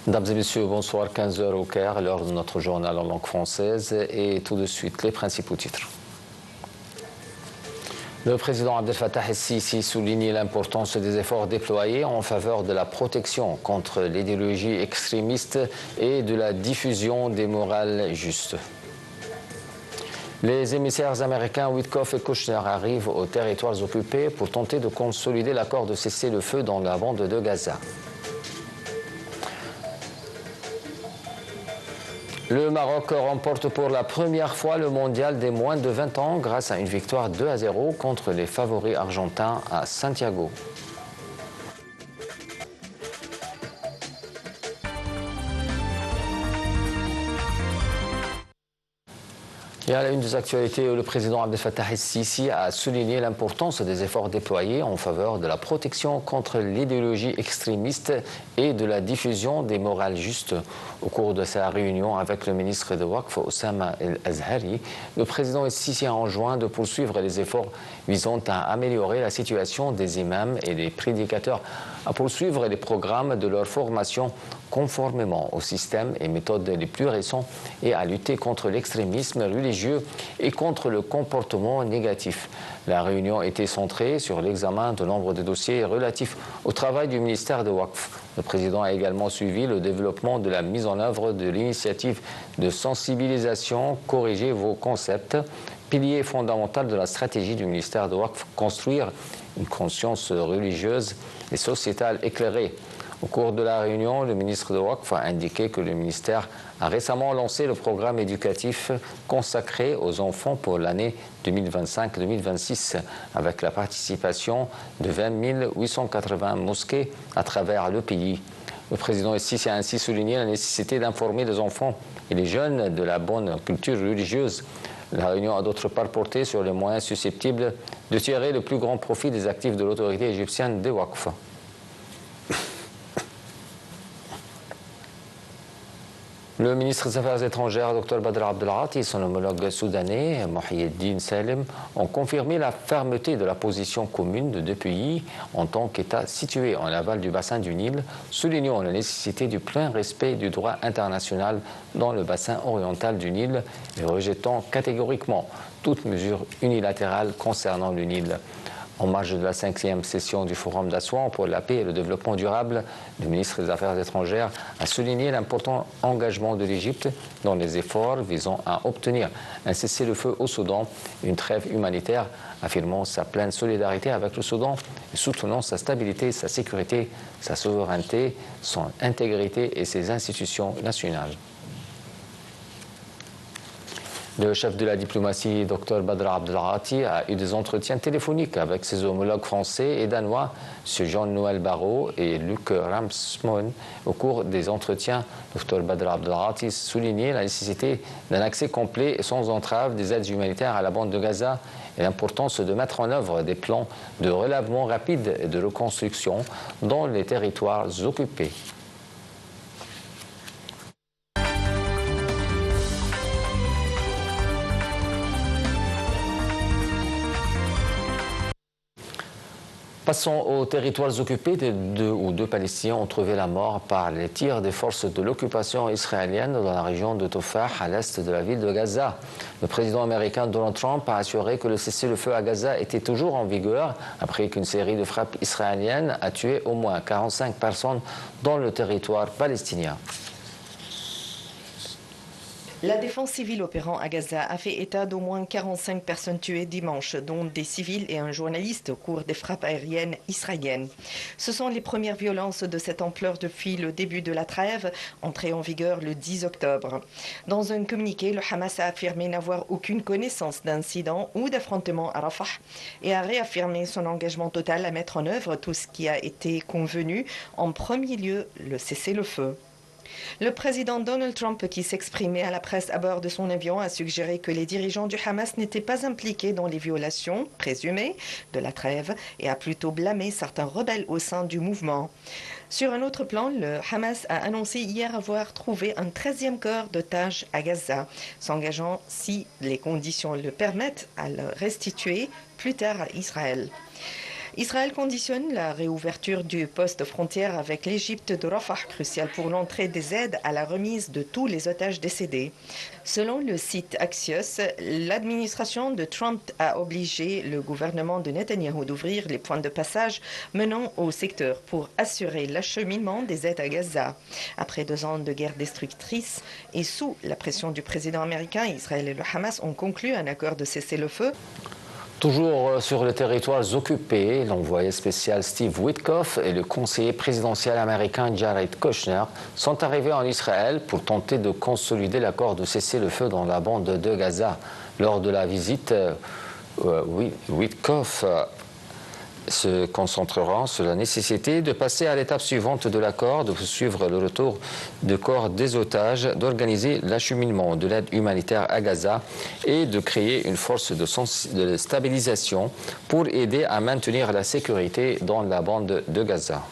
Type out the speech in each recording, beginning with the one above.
Mesdames et messieurs, bonsoir, 15 h au Caire, l'heure de notre journal en langue française et tout de suite les principaux titres. Le président Abdel Fattah el-Sisi souligne l'importance des efforts déployés en faveur de la protection contre l'idéologie extrémiste et de la diffusion des morales justes. Les émissaires américains Witkoff et Kushner arrivent aux territoires occupés pour tenter de consolider l'accord de cessez-le-feu dans la bande de Gaza. Le Maroc remporte pour la première fois le mondial des moins de 20 ans grâce à une victoire 2-0 contre les favoris argentins à Santiago. Et à la une des actualités, le président Abdel Fattah el-Sisi a souligné l'importance des efforts déployés en faveur de la protection contre l'idéologie extrémiste et de la diffusion des morales justes. Au cours de sa réunion avec le ministre de Waqf, Oussama El-Azhari, le président el-Sisi a enjoint de poursuivre les efforts visant à améliorer la situation des imams et des prédicateurs, à poursuivre les programmes de leur formation conformément aux systèmes et méthodes les plus récents et à lutter contre l'extrémisme religieux et contre le comportement négatif. La réunion était centrée sur l'examen de nombre de dossiers relatifs au travail du ministère de Waqf. Le président a également suivi le développement de la mise en œuvre de l'initiative de sensibilisation « Corrigez vos concepts », pilier fondamental de la stratégie du ministère de Waqf, construire une conscience religieuse et sociétale éclairée. Au cours de la réunion, le ministre de Waqf a indiqué que le ministère a récemment lancé le programme éducatif consacré aux enfants pour l'année 2025-2026 avec la participation de 20 880 mosquées à travers le pays. Le président el-Sisi a ainsi souligné la nécessité d'informer les enfants et les jeunes de la bonne culture religieuse. La réunion a d'autre part porté sur les moyens susceptibles de tirer le plus grand profit des actifs de l'autorité égyptienne des Waqf. Le ministre des Affaires étrangères, Dr Badr Abdelghati, et son homologue soudanais, Mohiyeddin Salem, ont confirmé la fermeté de la position commune de deux pays en tant qu'État situé en aval du bassin du Nil, soulignant la nécessité du plein respect du droit international dans le bassin oriental du Nil et rejetant catégoriquement toute mesure unilatérale concernant le Nil. En marge de la 5e session du Forum d'Assouan pour la paix et le développement durable, le ministre des Affaires étrangères a souligné l'important engagement de l'Égypte dans les efforts visant à obtenir un cessez-le-feu au Soudan, une trêve humanitaire, affirmant sa pleine solidarité avec le Soudan et soutenant sa stabilité, sa sécurité, sa souveraineté, son intégrité et ses institutions nationales. Le chef de la diplomatie, Dr Badr Abdelghati, a eu des entretiens téléphoniques avec ses homologues français et danois, M. Jean-Noël Barrot et Luc Ramsmon. Au cours des entretiens, Dr Badr Abdelghati soulignait la nécessité d'un accès complet et sans entrave des aides humanitaires à la bande de Gaza et l'importance de mettre en œuvre des plans de relèvement rapide et de reconstruction dans les territoires occupés. Passons aux territoires occupés. Deux Palestiniens ont trouvé la mort par les tirs des forces de l'occupation israélienne dans la région de Tofah, à l'est de la ville de Gaza. Le président américain Donald Trump a assuré que le cessez-le-feu à Gaza était toujours en vigueur après qu'une série de frappes israéliennes a tué au moins 45 personnes dans le territoire palestinien. La défense civile opérant à Gaza a fait état d'au moins 45 personnes tuées dimanche, dont des civils et un journaliste au cours des frappes aériennes israéliennes. Ce sont les premières violences de cette ampleur depuis le début de la trêve, entrée en vigueur le 10 octobre. Dans un communiqué, le Hamas a affirmé n'avoir aucune connaissance d'incident ou d'affrontement à Rafah et a réaffirmé son engagement total à mettre en œuvre tout ce qui a été convenu, en premier lieu le cessez-le-feu. Le président Donald Trump, qui s'exprimait à la presse à bord de son avion, a suggéré que les dirigeants du Hamas n'étaient pas impliqués dans les violations présumées de la trêve et a plutôt blâmé certains rebelles au sein du mouvement. Sur un autre plan, le Hamas a annoncé hier avoir trouvé un 13e corps d'otage à Gaza, s'engageant, si les conditions le permettent, à le restituer plus tard à Israël. Israël conditionne la réouverture du poste frontière avec l'Égypte de Rafah, crucial pour l'entrée des aides à la remise de tous les otages décédés. Selon le site Axios, l'administration de Trump a obligé le gouvernement de Netanyahou d'ouvrir les points de passage menant au secteur pour assurer l'acheminement des aides à Gaza. Après 2 ans de guerre destructrice et sous la pression du président américain, Israël et le Hamas ont conclu un accord de cessez-le-feu. Toujours sur les territoires occupés, l'envoyé spécial Steve Witkoff et le conseiller présidentiel américain Jared Kushner sont arrivés en Israël pour tenter de consolider l'accord de cessez-le-feu dans la bande de Gaza. Lors de la visite, Witkoff se concentrera sur la nécessité de passer à l'étape suivante de l'accord, de suivre le retour de corps des otages, d'organiser l'acheminement de l'aide humanitaire à Gaza et de créer une force de stabilisation pour aider à maintenir la sécurité dans la bande de Gaza.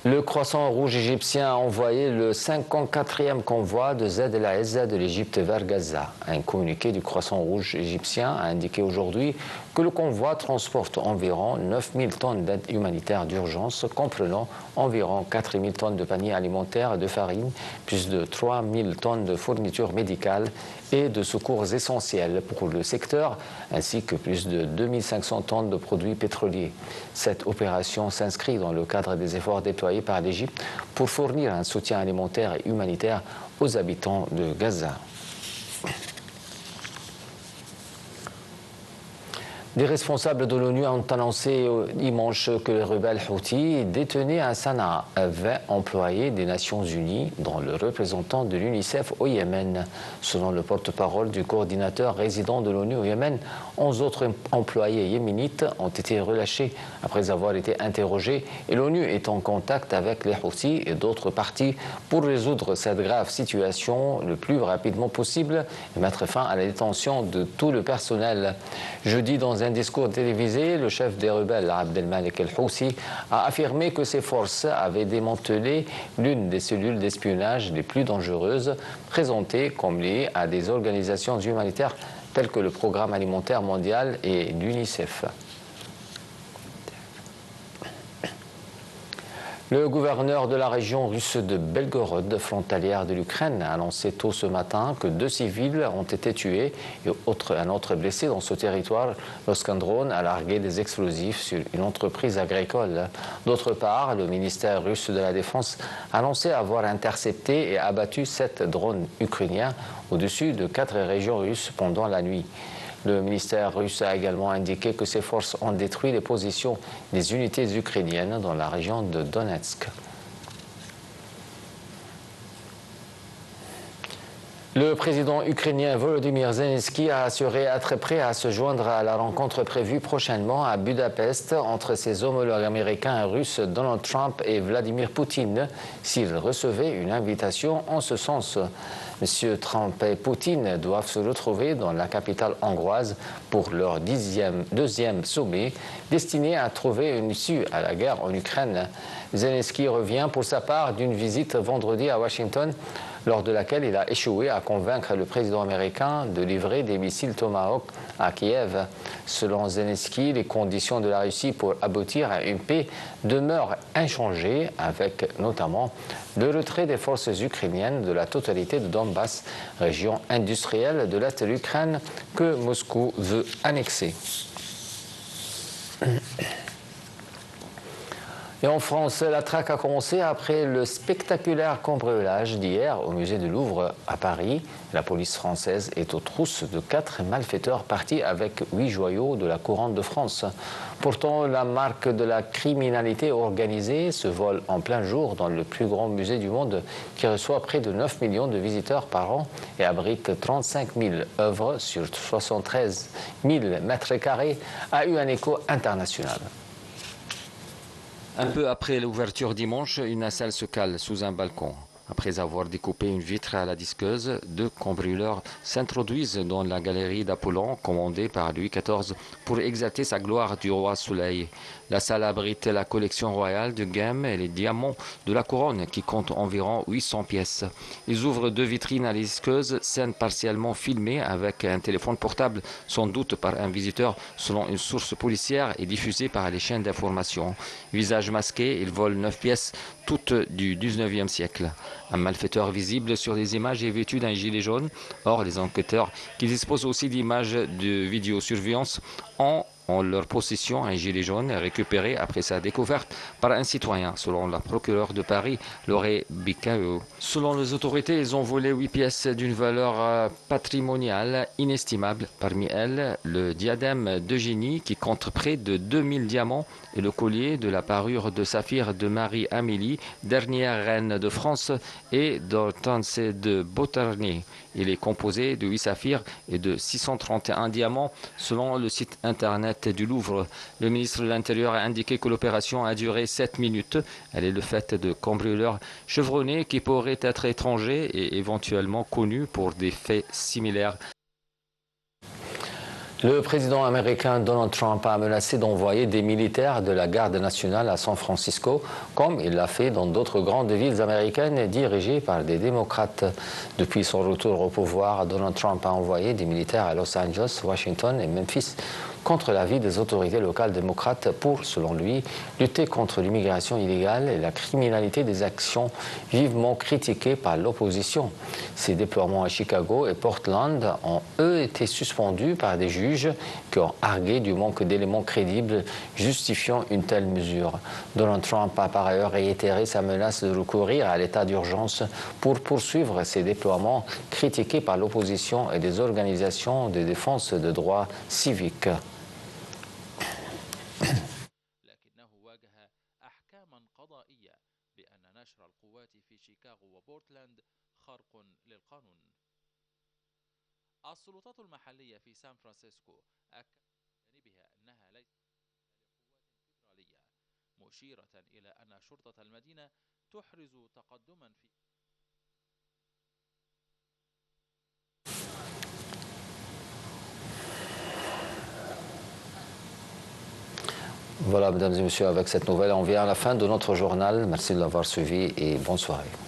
Le Croissant Rouge égyptien a envoyé le 54e convoi de Zaid el-Izza de l'Égypte vers Gaza. Un communiqué du Croissant Rouge égyptien a indiqué aujourd'hui que le convoi transporte environ 9000 tonnes d'aide humanitaire d'urgence, comprenant environ 4000 tonnes de paniers alimentaires et de farine, plus de 3000 tonnes de fournitures médicales et de secours essentiels pour le secteur, ainsi que plus de 2500 tonnes de produits pétroliers. Cette opération s'inscrit dans le cadre des efforts déployés par l'Égypte pour fournir un soutien alimentaire et humanitaire aux habitants de Gaza. Des responsables de l'ONU ont annoncé dimanche que les rebelles Houthis détenaient à Sanaa 20 employés des Nations Unies, dont le représentant de l'UNICEF au Yémen. Selon le porte-parole du coordinateur résident de l'ONU au Yémen, 11 autres employés yéménites ont été relâchés après avoir été interrogés et l'ONU est en contact avec les Houthis et d'autres parties pour résoudre cette grave situation le plus rapidement possible et mettre fin à la détention de tout le personnel. Jeudi, dans un discours télévisé, le chef des rebelles, Abdelmalek el-Houssi, a affirmé que ses forces avaient démantelé l'une des cellules d'espionnage les plus dangereuses, présentées comme liées à des organisations humanitaires telles que le Programme alimentaire mondial et l'UNICEF. Le gouverneur de la région russe de Belgorod, frontalière de l'Ukraine, a annoncé tôt ce matin que 2 civils ont été tués et un autre blessé dans ce territoire lorsqu'un drone a largué des explosifs sur une entreprise agricole. D'autre part, le ministère russe de la Défense a annoncé avoir intercepté et abattu 7 drones ukrainiens au-dessus de 4 régions russes pendant la nuit. Le ministère russe a également indiqué que ses forces ont détruit les positions des unités ukrainiennes dans la région de Donetsk. Le président ukrainien Volodymyr Zelensky a assuré être prêt à se joindre à la rencontre prévue prochainement à Budapest entre ses homologues américains et russes Donald Trump et Vladimir Poutine s'ils recevaient une invitation en ce sens. M. Trump et Poutine doivent se retrouver dans la capitale hongroise pour leur deuxième sommet destiné à trouver une issue à la guerre en Ukraine. Zelensky revient pour sa part d'une visite vendredi à Washington lors de laquelle il a échoué à convaincre le président américain de livrer des missiles Tomahawk à Kiev. Selon Zelensky, les conditions de la Russie pour aboutir à une paix demeurent inchangées, avec notamment le retrait des forces ukrainiennes de la totalité de Donbass, région industrielle de l'Est de l'Ukraine que Moscou veut annexer. Et en France, la traque a commencé après le spectaculaire cambriolage d'hier au musée du Louvre à Paris. La police française est aux trousses de 4 malfaiteurs partis avec 8 joyaux de la couronne de France. Pourtant, la marque de la criminalité organisée se vole en plein jour dans le plus grand musée du monde qui reçoit près de 9 millions de visiteurs par an et abrite 35 000 œuvres sur 73 000 mètres carrés, a eu un écho international. Un peu après l'ouverture dimanche, une nacelle se cale sous un balcon. Après avoir découpé une vitre à la disqueuse, deux cambrioleurs s'introduisent dans la galerie d'Apollon commandée par Louis XIV pour exalter sa gloire du roi Soleil. La salle abrite la collection royale de gemmes et les diamants de la couronne qui compte environ 800 pièces. Ils ouvrent deux vitrines à la disqueuse, scène partiellement filmée avec un téléphone portable, sans doute par un visiteur selon une source policière et diffusée par les chaînes d'information. Visage masqué, ils volent 9 pièces, toutes du 19e siècle. Un malfaiteur visible sur les images est vêtu d'un gilet jaune. Or, les enquêteurs, qui disposent aussi d'images de vidéosurveillance, ont en leur possession un gilet jaune récupéré après sa découverte par un citoyen, selon la procureure de Paris, Laurée Bicao. Selon les autorités, ils ont volé 8 pièces d'une valeur patrimoniale inestimable. Parmi elles, le diadème d'Eugénie qui compte près de 2000 diamants et le collier de la parure de saphir de Marie-Amélie, dernière reine de France, et d'Hortense de Beauharnais. Il est composé de 8 saphirs et de 631 diamants selon le site internet du Louvre. Le ministre de l'Intérieur a indiqué que l'opération a duré 7 minutes. Elle est le fait de cambrioleurs chevronnés qui pourraient être étrangers et éventuellement connus pour des faits similaires. Le président américain Donald Trump a menacé d'envoyer des militaires de la garde nationale à San Francisco, comme il l'a fait dans d'autres grandes villes américaines dirigées par des démocrates. Depuis son retour au pouvoir, Donald Trump a envoyé des militaires à Los Angeles, Washington et Memphis contre l'avis des autorités locales démocrates pour, selon lui, lutter contre l'immigration illégale et la criminalité, des actions vivement critiquées par l'opposition. Ces déploiements à Chicago et Portland ont, eux, été suspendus par des juges qui ont argué du manque d'éléments crédibles justifiant une telle mesure. Donald Trump a par ailleurs réitéré sa menace de recourir à l'état d'urgence pour poursuivre ces déploiements critiqués par l'opposition et des organisations de défense de droits civiques. السلطات المحلية في سان فرانسيسكو أكدت بجانبها أنها ليست قوات فيدرالية، مشيرة إلى أن شرطة المدينة تحرز تقدما في Voilà, mesdames et messieurs, avec cette nouvelle, on vient à la fin de notre journal. Merci de l'avoir suivi et bonne soirée.